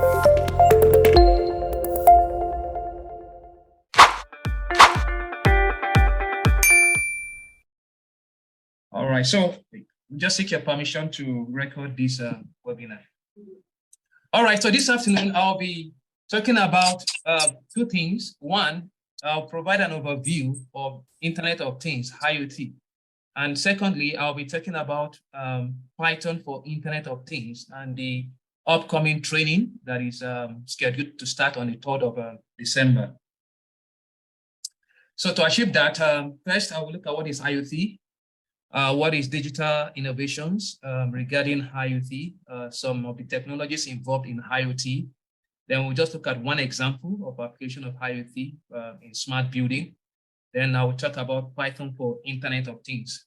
All right, so just seek your permission to record this webinar. All right, so this afternoon I'll be talking about two things. One, I'll provide an overview of Internet of Things, IoT. And secondly, I'll be talking about Python for Internet of Things and the upcoming training that is scheduled to start on the 3rd of December. So to achieve that, first I will look at what is IoT, what is digital innovations regarding IoT, some of the technologies involved in IoT. Then we'll just look at one example of application of IoT in smart building. Then I will talk about Python for Internet of Things.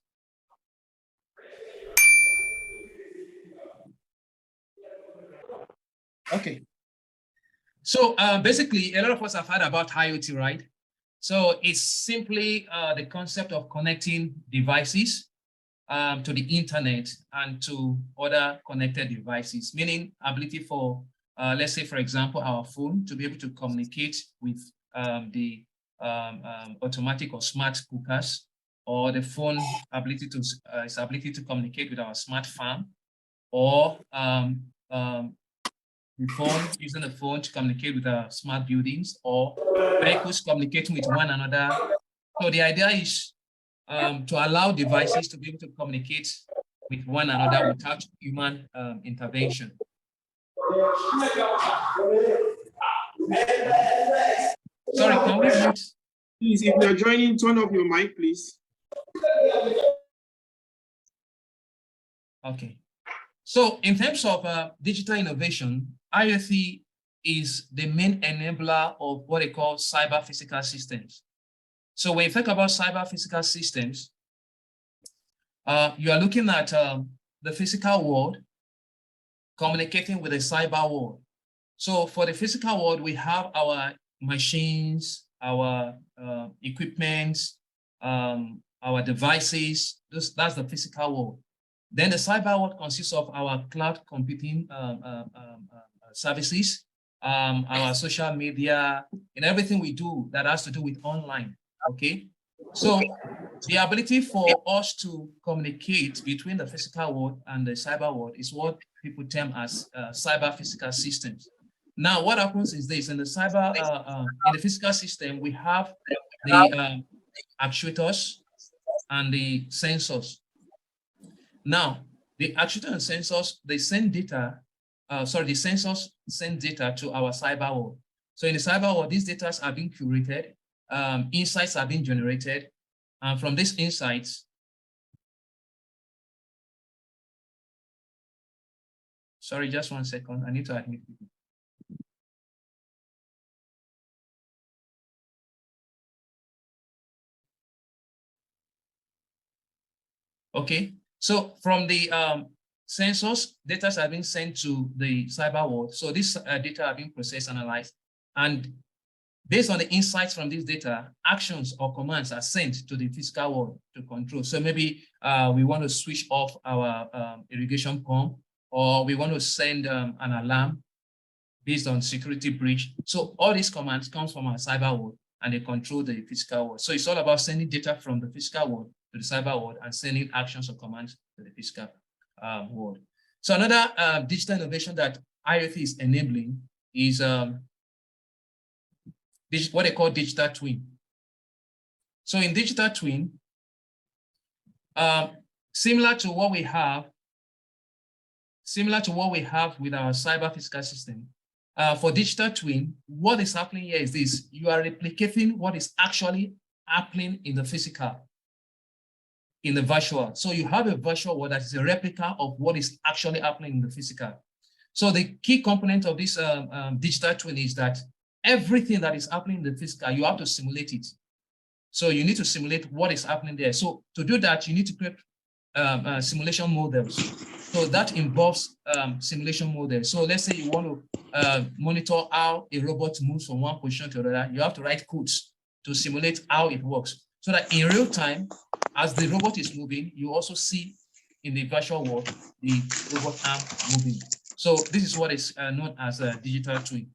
Okay. So basically, a lot of us have heard about IoT, right? So it's simply the concept of connecting devices to the internet and to other connected devices, meaning ability for, let's say, for example, our phone to be able to communicate with the automatic or smart cookers, or the phone ability to its ability to communicate with our smart farm, or the phone, using the phone to communicate with our smart buildings, or vehicles communicating with one another. So the idea is to allow devices to be able to communicate with one another without human intervention. Sorry, can we mute? Please, if you're joining, turn off your mic, please. Okay. So in terms of digital innovation, IoT is the main enabler of what they call cyber physical systems. So when you think about cyber physical systems, you are looking at the physical world communicating with the cyber world. So for the physical world, we have our machines, our equipment, our devices. That's the physical world. Then the cyber world consists of our cloud computing services, our social media, and everything we do that has to do with online. Okay, so the ability for us to communicate between the physical world and the cyber world is what people term as cyber physical systems. Now, what happens is this: in the cyber, in the physical system, we have the actuators and the sensors. Now, the actuators and sensors, they send data. The sensors send data to our cyber world. So in the cyber world, these data are being curated. Insights are being generated, and from these insights, sorry, just 1 second, I need to admit people. Okay, so from the sensors, data are being sent to the cyber world. So this data are being processed, analyzed, and based on the insights from this data, actions or commands are sent to the physical world to control. So maybe we want to switch off our irrigation pump, or we want to send an alarm based on security breach. So all these commands come from our cyber world, and they control the physical world. So it's all about sending data from the physical world to the cyber world and sending actions or commands to the physical world. So another digital innovation that IoT is enabling is what they call digital twin. So in digital twin, similar to what we have with our cyber physical system, for digital twin, what is happening here is this: you are replicating what is actually happening in the physical, in the virtual. So you have a virtual world that is a replica of what is actually happening in the physical. So the key component of this digital twin is that everything that is happening in the physical, you have to simulate it. So you need to simulate what is happening there. So to do that, you need to create simulation models. So that involves simulation models. So let's say you want to monitor how a robot moves from one position to another. You have to write codes to simulate how it works, so that in real time, as the robot is moving, you also see in the virtual world the robot arm moving. So this is what is known as a digital twin.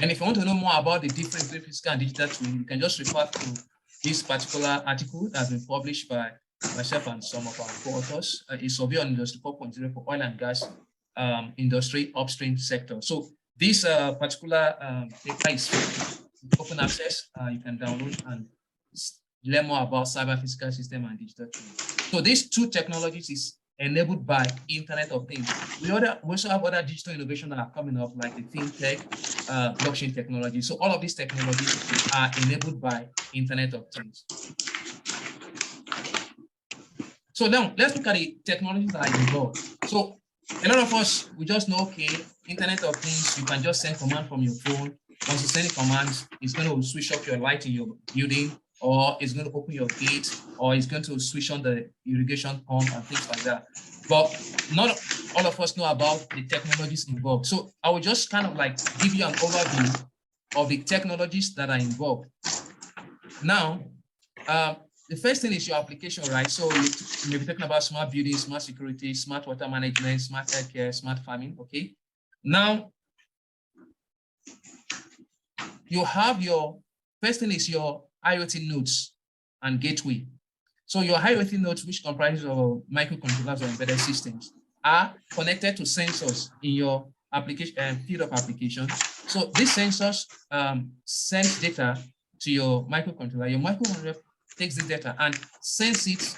And if you want to know more about the difference between physical and digital twin, you can just refer to this particular article that has been published by myself and some of our co-authors, a survey on Industry 4.0 for oil and gas industry upstream sector. So this particular paper is open access. You can download and learn more about cyber physical system and digital twin. So these two technologies is enabled by Internet of Things. We also have other digital innovation that are coming up, like the fintech, blockchain technology. So all of these technologies are enabled by Internet of Things. So now let's look at the technologies that are involved. So a lot of us, we just know, okay, Internet of Things, you can just send command from your phone. Once you send a command, it's going to switch off your light in your building, or it's going to open your gate, or it's going to switch on the irrigation pump and things like that. But not all of us know about the technologies involved. So I will just kind of like give you an overview of the technologies that are involved. Now, the first thing is your application, right? So you may be talking about smart building, smart security, smart water management, smart healthcare, smart farming, okay? Now, you have your, first thing is your IoT nodes and gateway. So your IoT nodes, which comprises of microcontrollers or embedded systems, are connected to sensors in your application field of application. So these sensors send data to your microcontroller. Your microcontroller takes the data and sends it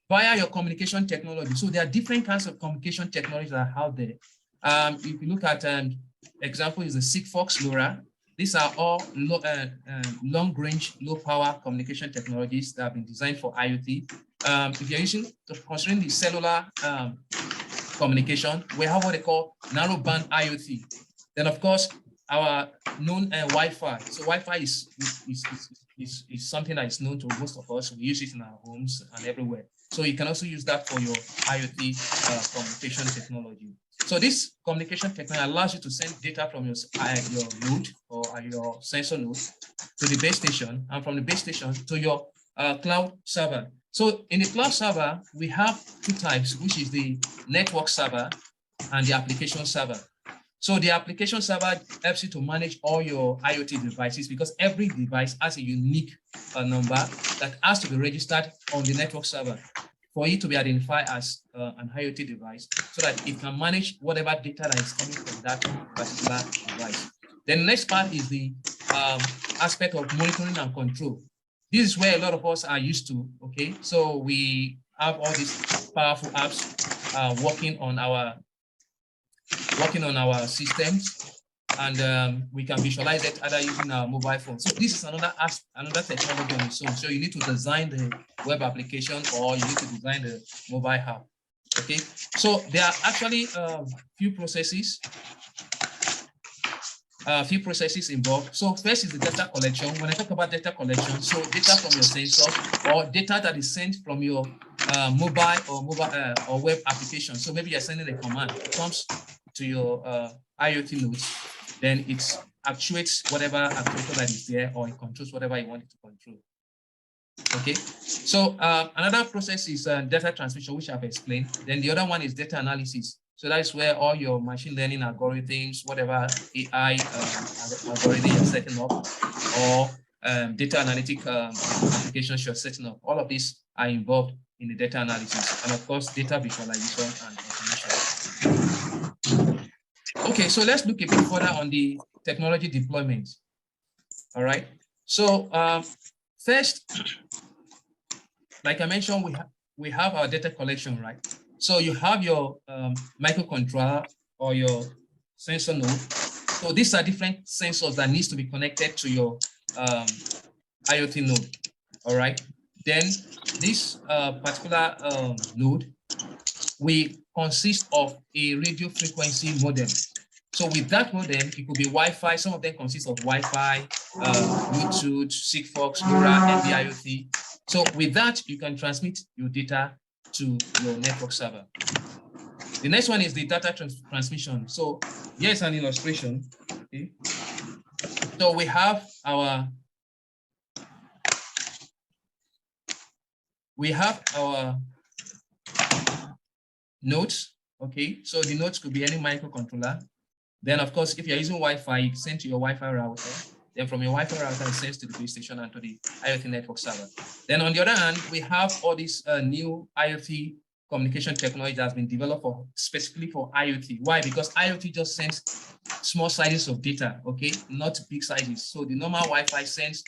via your communication technology. So there are different kinds of communication technologies that are out there. If you look at example is the Sigfox LoRa. These are all long-range, low-power communication technologies that have been designed for IoT. If you're considering the cellular communication, we have what they call narrowband IoT. Then, of course, our known Wi-Fi. So Wi-Fi is something that is known to most of us. We use it in our homes and everywhere. So you can also use that for your IoT communication technology. So this communication technology allows you to send data from your node or your sensor node to the base station, and from the base station to your cloud server. So in the cloud server, we have two types, which is the network server and the application server. So the application server helps you to manage all your IoT devices, because every device has a unique number that has to be registered on the network server for it to be identified as an IoT device, so that it can manage whatever data that is coming from that particular device. Then the next part is the aspect of monitoring and control. This is where a lot of us are used to, okay? So we have all these powerful apps working on our systems, and we can visualize it either using our mobile phone. So this is another technology on its own. So you need to design the web application, or you need to design the mobile app. Okay, so there are actually few processes involved. So first is the data collection. When I talk about data collection, so data from your sensor or data that is sent from your mobile or web application. So maybe you're sending a command, it comes to your IoT nodes, then it actuates whatever actuator that is there, or it controls whatever you want it to control. Okay, so another process is data transmission, which I've explained. Then the other one is data analysis. So that's where all your machine learning algorithms, whatever AI algorithm you're setting up, or data analytic applications you're setting up, all of these are involved in the data analysis, and of course, data visualization and automation. Okay, so let's look a bit further on the technology deployment. All right, so first, like I mentioned, we have our data collection, right? So you have your microcontroller or your sensor node. So these are different sensors that needs to be connected to your IoT node. All right. Then this particular node will consist of a radio frequency modem. So with that modem, it could be Wi-Fi. Some of them consist of Wi-Fi, Bluetooth, Sigfox, LoRa, NB-IoT. So with that, you can transmit your data to your network server. The next one is the data transmission. So here's an illustration. Okay. So we have our nodes, Okay, so the nodes could be any microcontroller. Then, of course, if you're using Wi-Fi, you send to your Wi-Fi router. Then from your Wi-Fi router, it sends to the base station and to the IoT network server. Then on the other hand, we have all these new IoT communication technology that has been developed specifically for IoT. Why? Because IoT just sends small sizes of data, okay, not big sizes. So the normal Wi-Fi sends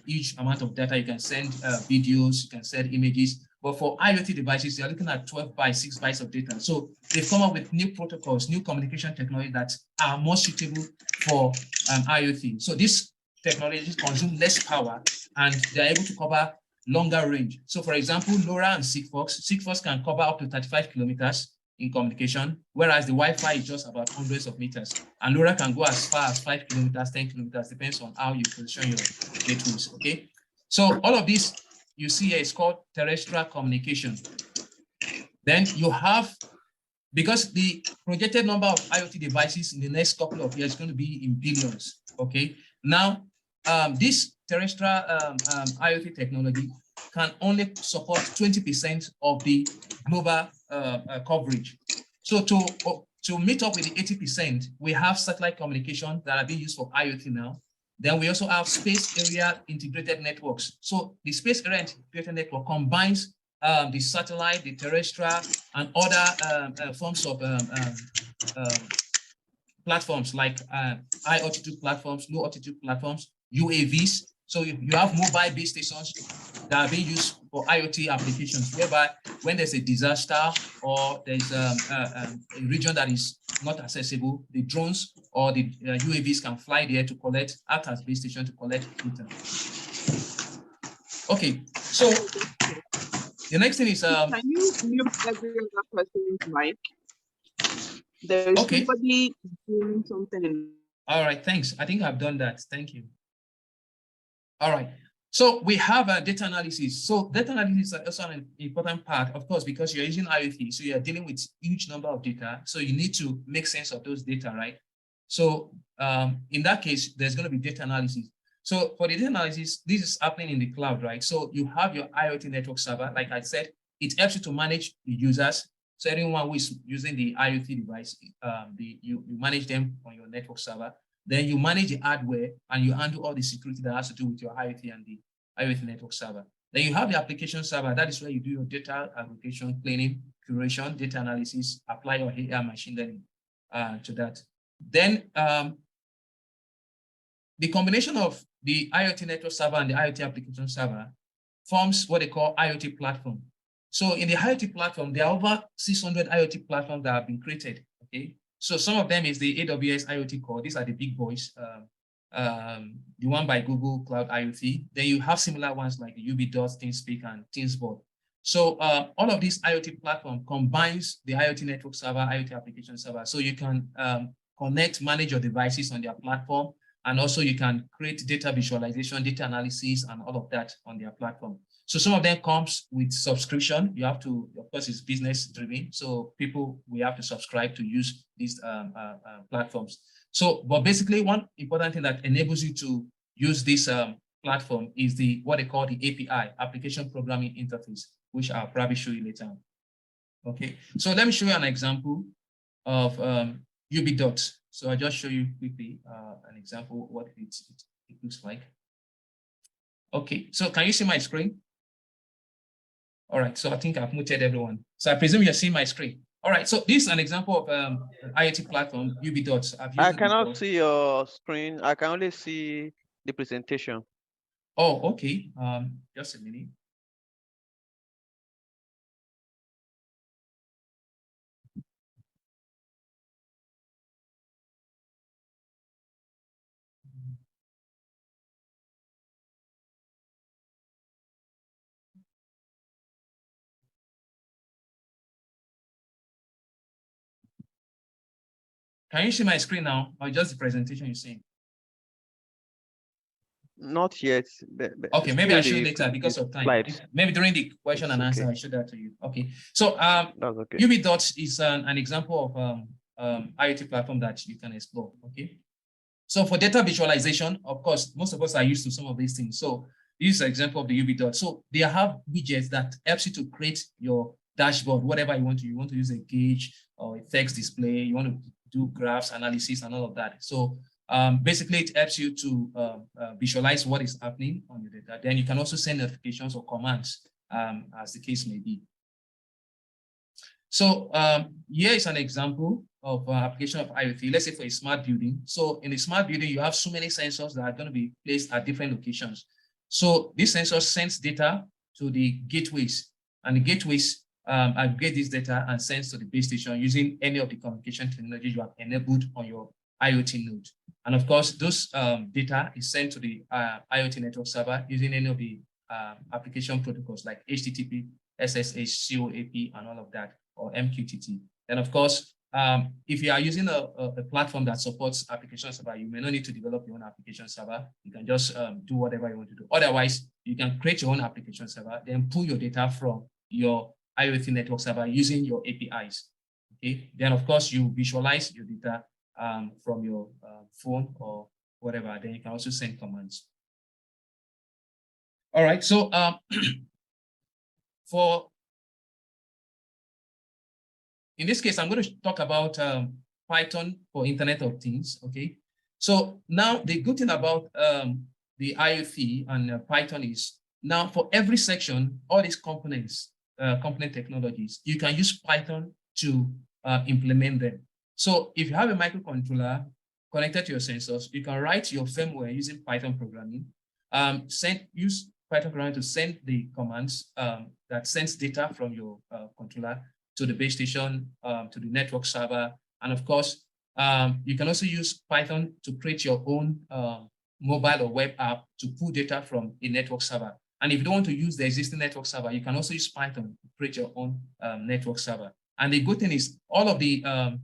huge amount of data. You can send videos, you can send images. But for IoT devices, you're looking at 12 by 6 bytes of data. So they've come up with new protocols, new communication technology that are more suitable for IoT. So these technologies consume less power and they're able to cover longer range. So for example, LoRa and Sigfox can cover up to 35 kilometers in communication, whereas the Wi-Fi is just about hundreds of meters. And LoRa can go as far as 5 kilometers, 10 kilometers, depends on how you position your gateways, okay? So all of this you see here is called terrestrial communication. Then you have, because the projected number of IoT devices in the next couple of years is going to be in billions, okay? Now, this terrestrial IoT technology can only support 20% of the global coverage. So to meet up with the 80%, we have satellite communication that are being used for IoT now. Then we also have space area integrated networks. So the space area integrated network combines the satellite, the terrestrial, and other forms of platforms like high altitude platforms, low altitude platforms, UAVs. So you have mobile base stations that are being used for IoT applications, whereby when there's a disaster or there's a region that is not accessible, the drones or the UAVs can fly there to act as base station to collect data. Okay, so the next thing is can you mute every other person's mic? There is somebody doing something in. All right, thanks. I think I've done that. Thank you. All right. So we have data analysis. So data analysis is also an important part, of course, because you're using IoT. So you're dealing with huge number of data. So you need to make sense of those data, right? So in that case, there's going to be data analysis. So for the data analysis, this is happening in the cloud, right? So you have your IoT network server. Like I said, it helps you to manage the users. So anyone who is using the IoT device, you manage them on your network server. Then you manage the hardware and you handle all the security that has to do with your IoT and the IoT network server. Then you have the application server. That is where you do your data aggregation, cleaning, curation, data analysis, apply your AI machine learning to that. Then the combination of the IoT network server and the IoT application server forms what they call IoT platform. So in the IoT platform, there are over 600 IoT platforms that have been created, okay? So some of them is the AWS IoT Core. These are the big boys. The one by Google Cloud IoT. Then you have similar ones like the UB.Dot, TeamSpeak, and TeamSboard. So all of these IoT platform combines the IoT network server, IoT application server. So you can connect, manage your devices on their platform. And also you can create data visualization, data analysis, and all of that on their platform. So some of them comes with subscription. You have to, of course, it's business driven. So people, we have to subscribe to use these platforms. So, but basically one important thing that enables you to use this platform is what they call the API, Application Programming Interface, which I'll probably show you later on. Okay, so let me show you an example of UB.Dot. So I'll just show you quickly an example of what it looks like. Okay, so can you see my screen? All right, so I think I've muted everyone. So I presume you're seeing my screen. All right, so this is an example of IoT platform, UB.Dot. I cannot see your screen. I can only see the presentation. Oh, okay. Just a minute. Can you see my screen now, or just the presentation you're seeing? Not yet. Okay, maybe I should later because of time. Slides. Maybe during the question and answer, I show that to you. Okay, so okay. UB.Dot is an example of IoT platform that you can explore. Okay, so for data visualization, of course, most of us are used to some of these things. So this is an example of the UB.Dot. So they have widgets that helps you to create your dashboard, whatever you want to use a gauge or a text display, you want to do graphs, analysis, and all of that. So basically, it helps you to visualize what is happening on your data. Then you can also send notifications or commands as the case may be. So here is an example of application of IoT. Let's say for a smart building. So in a smart building, you have so many sensors that are going to be placed at different locations. So this sensor sends data to the gateways, and the gateways aggregate this data and sends to the base station using any of the communication technologies you have enabled on your IoT node. And of course, those data is sent to the IoT network server using any of the application protocols like HTTP, SSH, COAP, and all of that, or MQTT. And of course, if you are using a platform that supports application server, you may not need to develop your own application server. You can just do whatever you want to do. Otherwise, you can create your own application server, then pull your data from your IoT network server using your APIs. Okay. Then, of course, you visualize your data from your phone or whatever. Then you can also send commands. All right. So in this case, I'm going to talk about Python for Internet of Things. Okay. So now the good thing about the IoT and Python is now for every section, all these components, component technologies, you can use Python to implement them. So if you have a microcontroller connected to your sensors, you can write your firmware using Python programming. Use Python programming to send the commands that sends data from your controller to the base station, to the network server. And of course, you can also use Python to create your own mobile or web app to pull data from a network server. And if you don't want to use the existing network server, you can also use Python to create your own network server. And the good thing is there are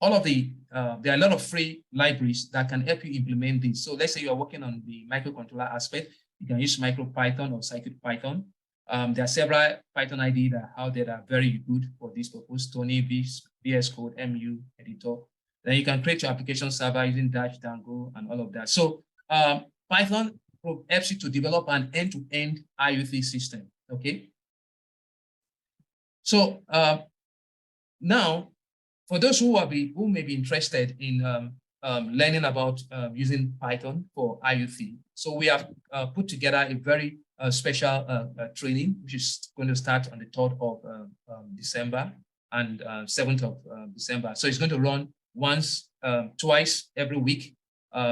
a lot of free libraries that can help you implement this. So let's say you are working on the microcontroller aspect, you can use MicroPython or CircuitPython. There are several Python IDE that are out there that are very good for this purpose. Tony, VS Code, MU, Editor. Then you can create your application server using Dash, Django, and all of that. So Python helps you to develop an end-to-end IoT system. Okay. So now, for those who may be interested in learning about using Python for IoT, so we have put together a very special training, which is going to start on the 3rd of December and 7th of December. So it's going to run twice every week.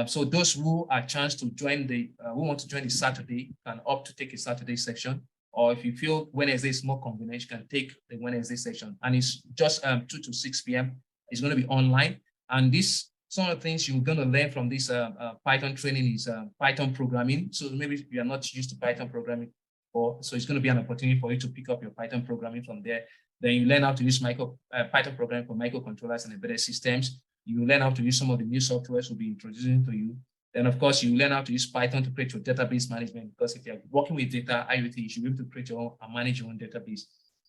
So those who are chance to join who want to join the Saturday can opt to take a Saturday section. Or if you feel Wednesday is more convenient, you can take the Wednesday section. And it's just 2 to 6 p.m. It's going to be online. And some of the things you're going to learn from this Python training is Python programming. So maybe you are not used to Python programming, so it's going to be an opportunity for you to pick up your Python programming from there. Then you learn how to use Python programming for microcontrollers and embedded systems. You learn how to use some of the new softwares we'll be introducing to you. Then, of course, you learn how to use Python to create your database management, because if you're working with data IoT, you should be able to create your own and manage your own database.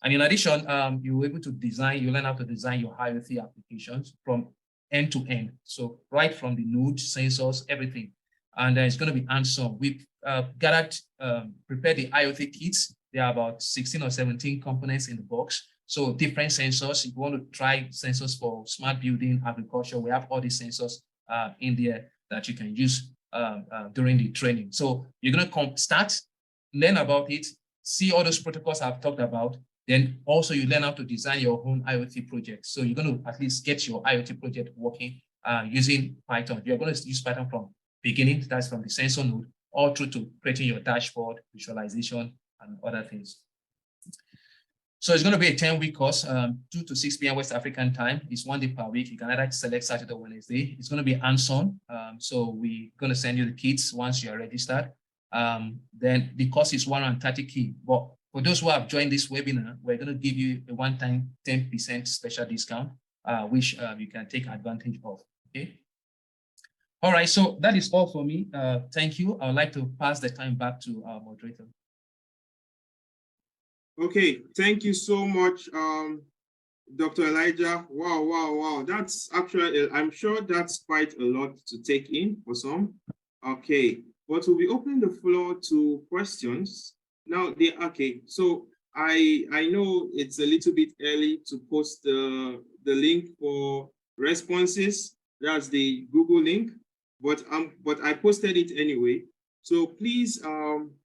And in addition, you're able to you learn how to design your IoT applications from end to end. So right from the node, sensors, everything. And it's going to be hands-on. We've prepared the IoT kits. There are about 16 or 17 components in the box. So different sensors. If you want to try sensors for smart building, agriculture, we have all these sensors in there that you can use during the training. So you're going to learn about it, see all those protocols I've talked about. Then also you learn how to design your own IoT project. So you're going to at least get your IoT project working using Python. You're going to use Python from beginning, that's from the sensor node, all through to creating your dashboard, visualization, and other things. So it's going to be a 10-week course, 2 to 6 p.m. West African time. It's 1 day per week. You can either select Saturday or Wednesday. It's going to be hands-on. So we're going to send you the kits once you are registered. Then the cost is 130K. But for those who have joined this webinar, we're going to give you a one-time 10% special discount, which you can take advantage of. Okay. All right. So that is all for me. Thank you. I would like to pass the time back to our moderator. Okay, thank you so much, Dr. Elijah. Wow. That's actually, I'm sure that's quite a lot to take in for some. Okay, but we'll be opening the floor to questions. Now, so I know it's a little bit early to post the link for responses. That's the Google link, but I posted it anyway. So please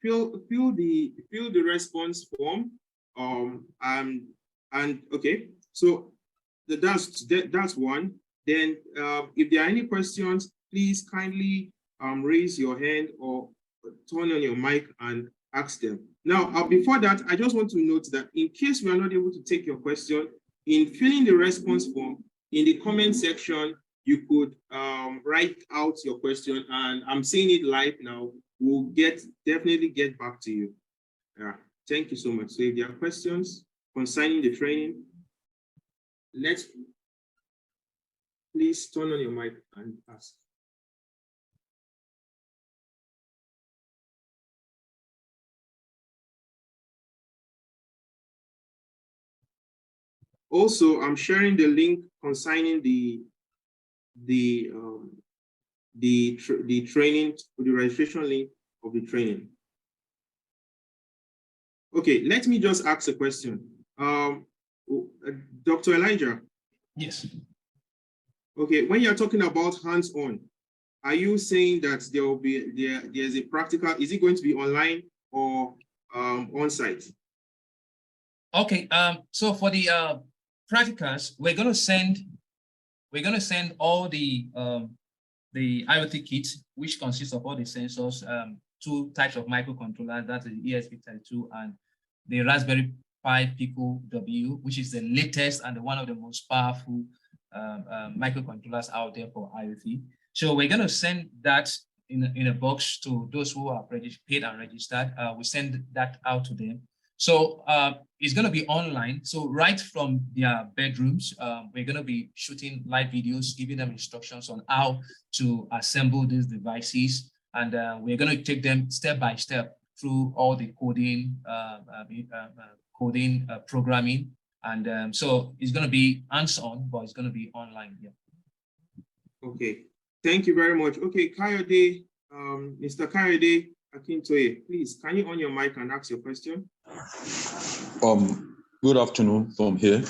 fill the response form. And okay, so that's one. Then if there are any questions, please kindly raise your hand or turn on your mic and ask them. Now, before that, I just want to note that in case we are not able to take your question, in filling the response form, in the comment section, you could write out your question, and I'm seeing it live now. We'll definitely get back to you. Thank you so much. So if there are questions concerning the training, please turn on your mic and ask. Also, I'm sharing the link concerning the training, the registration link of the training. Okay, let me just ask a question. Dr. Elijah. Yes. Okay, when you're talking about hands-on, are you saying that there's a practical, is it going to be online or on-site? Okay, so for the practicals, we're gonna send all the IoT kit, which consists of all the sensors, 2 types of microcontrollers, that's the ESP32 and the Raspberry Pi Pico W, which is the latest and one of the most powerful microcontrollers out there for IoT. So we're going to send that in a box to those who are paid and registered. We send that out to them. So it's going to be online. So right from their bedrooms, we're going to be shooting live videos, giving them instructions on how to assemble these devices. And we're going to take them step by step through all the coding, programming. And so it's going to be hands-on, but it's going to be online. Yeah. Okay. Thank you very much. Okay, Kayode, Mr. Kayode Akintoye, please, can you on your mic and ask your question? Good afternoon from here.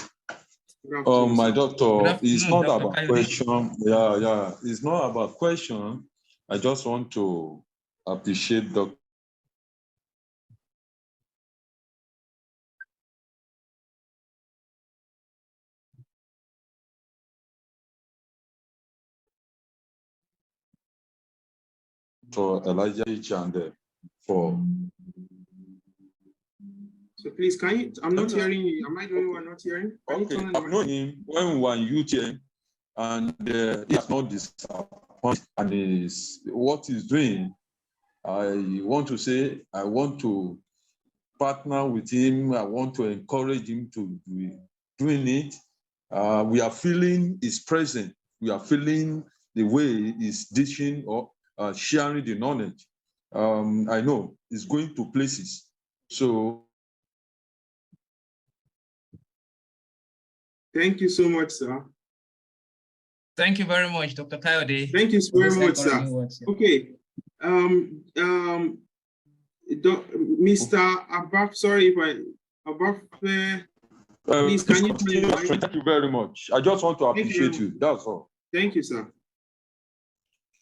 My doctor, it's not Dr. about Kayode. question. Yeah, it's not about question. I just want to appreciate Dr. Elijah and for. So please, can you, I'm not hearing you. Am I the only one not hearing? Okay, I've known him when we were in UTM, and he has not disappointed, and what he's doing, I want to say, I want to partner with him. I want to encourage him to be doing it. We are feeling his presence. We are feeling the way he's dishing or sharing the knowledge. I know he's going to places. So. Thank you so much, sir. Thank you very much, Dr. Kayode. Thank you so very much, sir. Okay. Mr. Abaf, sorry if Abaf, please, can you thank you very much. I just want to appreciate you. That's all. Thank you, sir.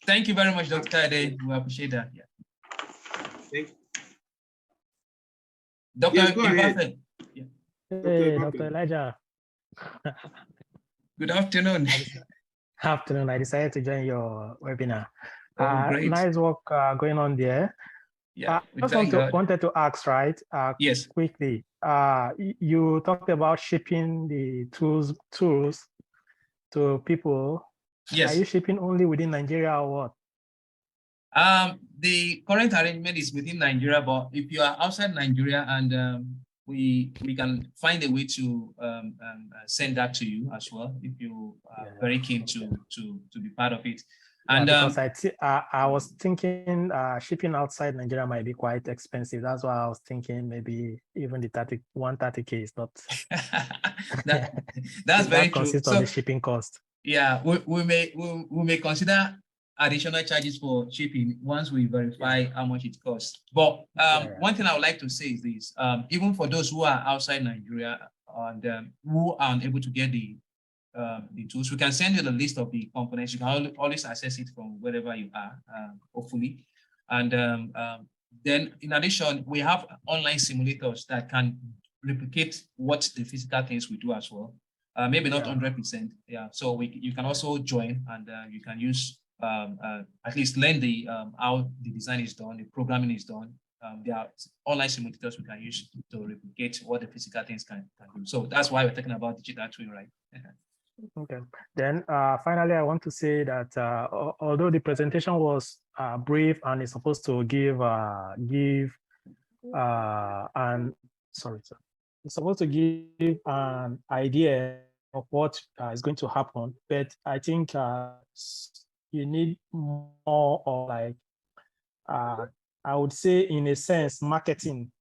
Thank you very much, Dr. Kayode. We appreciate that. Yeah. Thank you. Dr. Yes, go ahead. Yeah. Hey, Dr. Elijah. Good afternoon. Afternoon. I decided to join your webinar. Great. Nice work going on there. Yeah, I just wanted to ask, right? Yes. Quickly. You talked about shipping the tools to people. Yes. Are you shipping only within Nigeria or what? The current arrangement is within Nigeria, but if you are outside Nigeria and we can find a way to send that to you as well if you are very keen to be part of it. And because I was thinking shipping outside Nigeria might be quite expensive. That's why I was thinking maybe even the 130K is not. That's very true. Consists of the shipping cost. Yeah, we may consider additional charges for shipping once we verify how much it costs. But one thing I would like to say is this: even for those who are outside Nigeria and who are unable to get the tools, we can send you the list of the components. You can always access it from wherever you are, hopefully. And then, in addition, we have online simulators that can replicate what the physical things we do as well. Maybe not 100%. Yeah. So you can also join, and you can use at least learn the how the design is done, the programming is done. There are online simulators we can use to replicate what the physical things can do. So that's why we're talking about digital twin, right? Okay. Then finally, I want to say that although the presentation was brief and is supposed to give it's supposed to give an idea of what is going to happen, but I think you need more of like I would say, in a sense, marketing,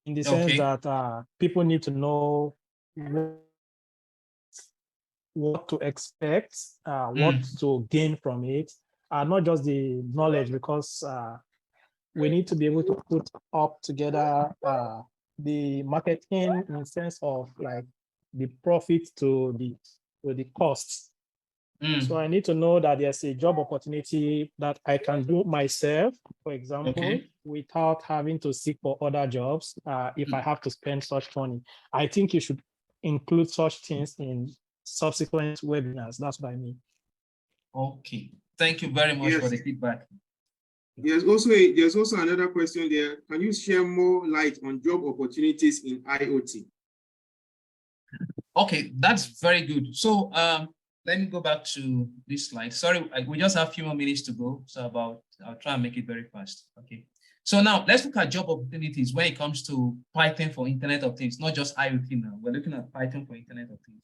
in the sense that people need to know what to expect, what to gain from it, not just the knowledge, because we need to be able to put up together the marketing in the sense of like the profit to the costs. So I need to know that there's a job opportunity that I can do myself, for example, without having to seek for other jobs if I have to spend such money. I think you should include such things in subsequent webinars. That's what I mean. Okay. Thank you very much for the feedback. There's also another question there. Can you share more light on job opportunities in IoT? Okay, that's very good. So let me go back to this slide. Sorry, we just have a few more minutes to go. So I'll try and make it very fast. Okay. So now let's look at job opportunities when it comes to Python for Internet of Things, not just IoT now. We're looking at Python for Internet of Things.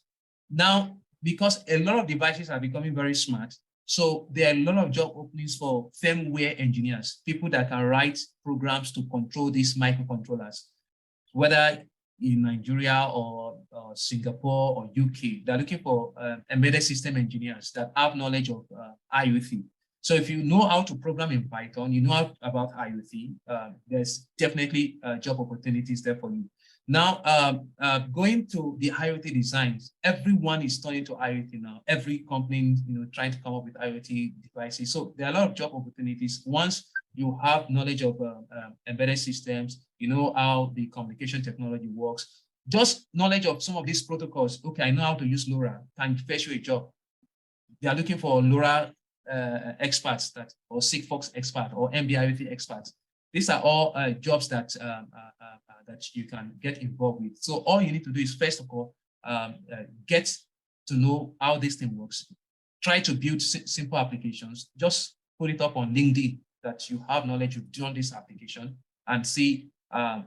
Now, because a lot of devices are becoming very smart, so there are a lot of job openings for firmware engineers, people that can write programs to control these microcontrollers, whether in Nigeria or Singapore or UK. They're looking for embedded system engineers that have knowledge of IoT. So if you know how to program in Python, you know about IoT, there's definitely job opportunities there for you. Now, going to the IoT designs, everyone is turning to IoT now. Every company, trying to come up with IoT devices. So there are a lot of job opportunities. Once you have knowledge of embedded systems, you know how the communication technology works, just knowledge of some of these protocols. Okay, I know how to use LoRa, can fetch you a job. They are looking for LoRa experts or Sigfox expert or MBIoT experts. These are all jobs that you can get involved with. So all you need to do is, first of all, get to know how this thing works. Try to build simple applications. Just put it up on LinkedIn that you have knowledge, you've done this application, and see the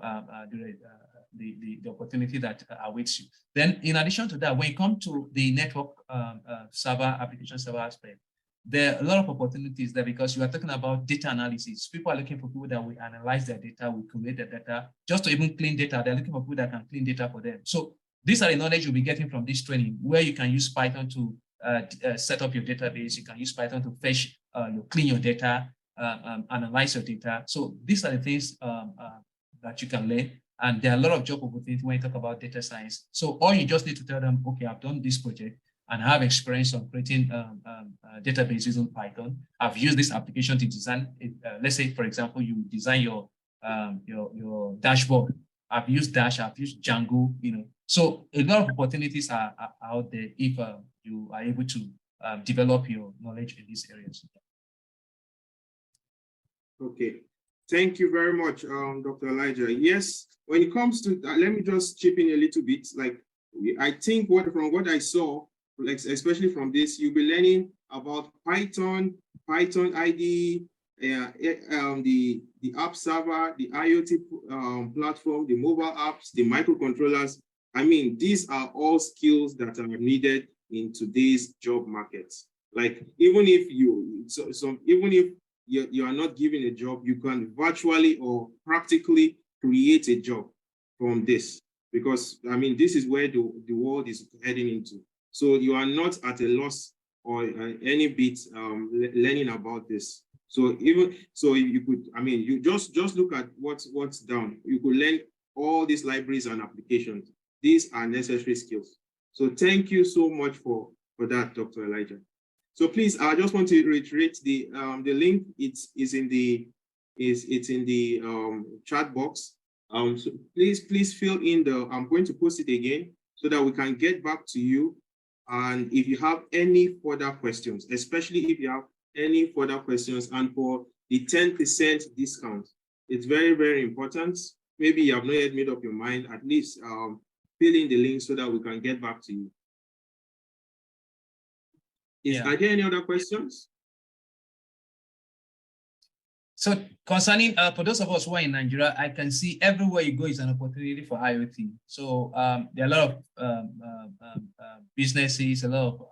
opportunity that awaits you. Then, in addition to that, when you come to the network server, application server aspect, there are a lot of opportunities there because you are talking about data analysis. People are looking for people that will analyze their data, will collate the data, just to even clean data. They're looking for people that can clean data for them. So these are the knowledge you'll be getting from this training, where you can use Python to set up your database. You can use Python to fetch, clean your data, analyze your data. So these are the things that you can learn. And there are a lot of job opportunities when you talk about data science. So all you just need to tell them, okay, I've done this project and I have experience on creating databases using Python. I've used this application to design it. Let's say, for example, you design your dashboard. I've used Dash, I've used Django, So a lot of opportunities are out there if you are able to develop your knowledge in these areas. Okay. Thank you very much, Dr. Elijah. Yes, when it comes to, let me just chip in a little bit. Like, I think from what I saw, like especially from this, you'll be learning about Python IDE, the app server, the IoT platform, the mobile apps, the microcontrollers. I mean, these are all skills that are needed in today's job market. Like, even if you are not given a job, you can virtually or practically create a job from this, because I mean, this is where the world is heading into. So you are not at a loss or any bit learning about this. So even so, you could, I mean, you just look at what's down. You could learn all these libraries and applications. These are necessary skills. So thank you so much for that, Dr. Elijah. So please, I just want to reiterate the link. It's in the chat box. So please fill in the. I'm going to post it again so that we can get back to you. And if you have any further questions, especially if you have any further questions, and for the 10% discount, it's very, very important. Maybe you have not yet made up your mind. At least fill in the link so that we can get back to you. Are there any other questions? So concerning, for those of us who are in Nigeria, I can see everywhere you go is an opportunity for IoT. So there are a lot of businesses, a lot of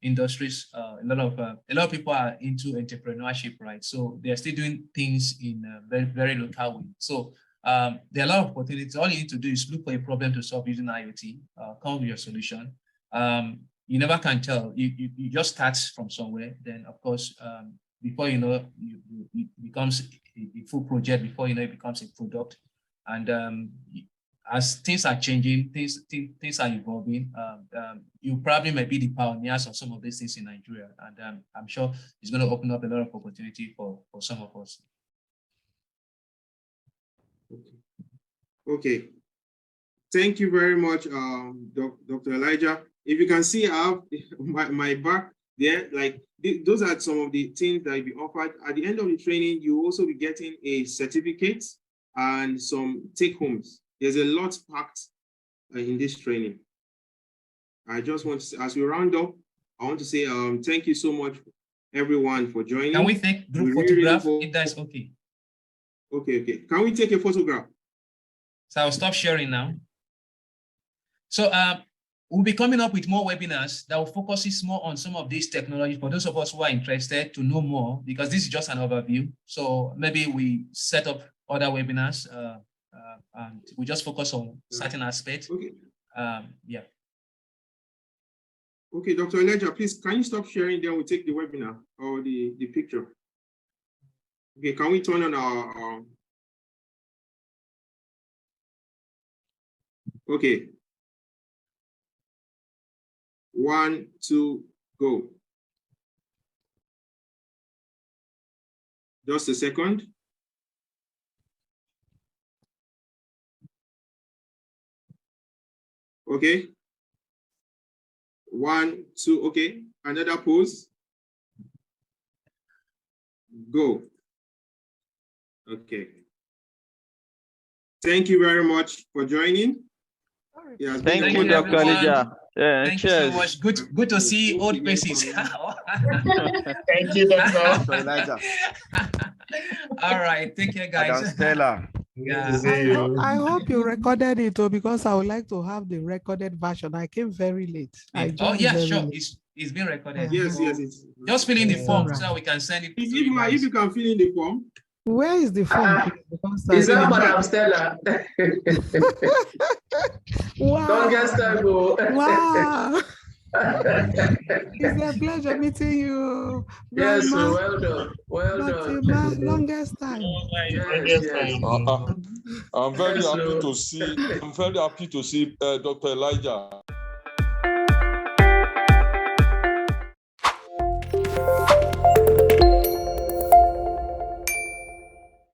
industries, a lot of people are into entrepreneurship, right? So they're still doing things in a very, very local way. So there are a lot of opportunities. All you need to do is look for a problem to solve using IoT, come with your solution. You never can tell. You just start from somewhere. Then, of course, before you know, it becomes a full project. Before you know, it becomes a product. And as things are changing, things are evolving. You probably might be the pioneers of some of these things in Nigeria, and I'm sure it's going to open up a lot of opportunity for some of us. Okay. Thank you very much, Dr. Elijah. If you can see, I have my back there. Like those are some of the things that will be offered. At the end of the training, you will also be getting a certificate and some take-homes. There's a lot packed in this training. I just want to, as we round up, I want to say thank you so much, everyone, for joining. Can we take group photograph if that's okay? Okay. Can we take a photograph? So I'll stop sharing now. So we'll be coming up with more webinars that will focus more on some of these technologies for those of us who are interested to know more, because this is just an overview. So maybe we set up other webinars and we just focus on certain aspects. Okay. Yeah. Okay, Dr. Elijah, please, can you stop sharing, then we'll take the webinar or the picture. Okay, can we turn on our okay. 1, 2, go. Just a second. Okay. 1, 2, okay. Another pose. Go. Okay. Thank you very much for joining. Yeah, thank you, Dr. Elijah. Yeah, thank you so much. Good to see old faces. Thank you, Dr. Elijah. All right, take care, guys. Madam Stella. Yeah. I hope you recorded it, because I would like to have the recorded version. I came very late. Oh yeah, sure. It's been recorded. Yes. Just fill in the form so we can send it. If you can fill in the form. Where is the form? Is that Madam Stella? Wow. Don't get started. Wow. It's a pleasure meeting you. Yes, well done. Well done. Longest time. Yes. I'm very happy to see. I'm very happy to see Dr. Elijah.